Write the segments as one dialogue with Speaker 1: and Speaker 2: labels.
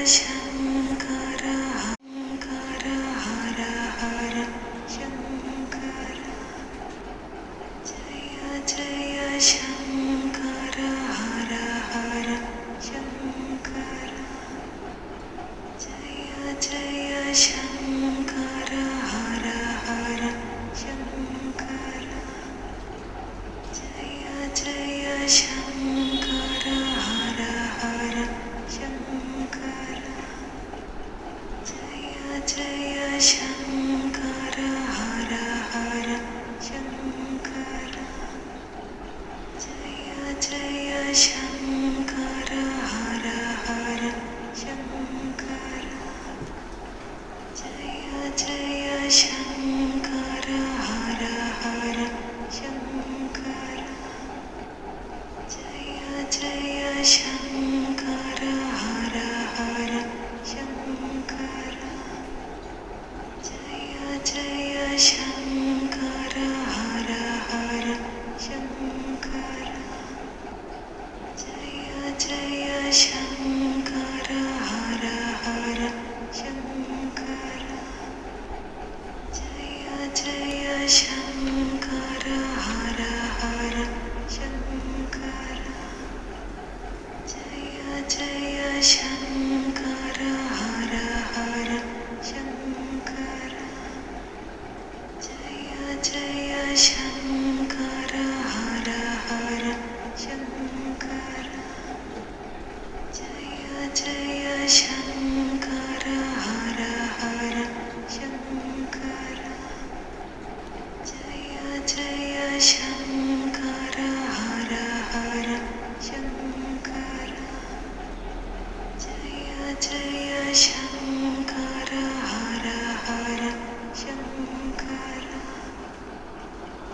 Speaker 1: शङ्कर हर हर हर शङ्कर जय जय शङ्कर हर हर शङ्कर जय जय शङ्कर हर हर शङ्कर जय जय शङ्कर हर हर शङ्कर जय जय शङ्कर हर हर शङ्कर जय जय शङ्कर हर हर शङ्कर जय जय शङ्कर हर हर शङ्कर जय जय शङ्कर हर हर शङ्कर जय जय शङ्कर हर हर शङ्कर जय जय शङ्कर हर हर शङ्कर जय जय शङ्कर हर हर शङ्कर जय जय शङ्कर हर हर शङ्कर जय जय शङ्कर हर हर शङ्कर जय जय शङ्कर हर हर शङ्कर जय जय शङ्कर हर हर शङ्कर जय जय शङ्कर हर हर शङ्कर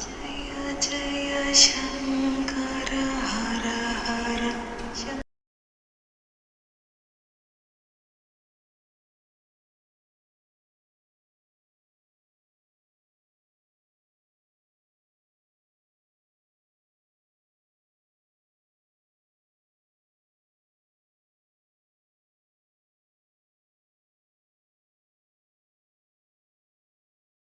Speaker 1: जय जय शङ्कर हर हर शङ्कर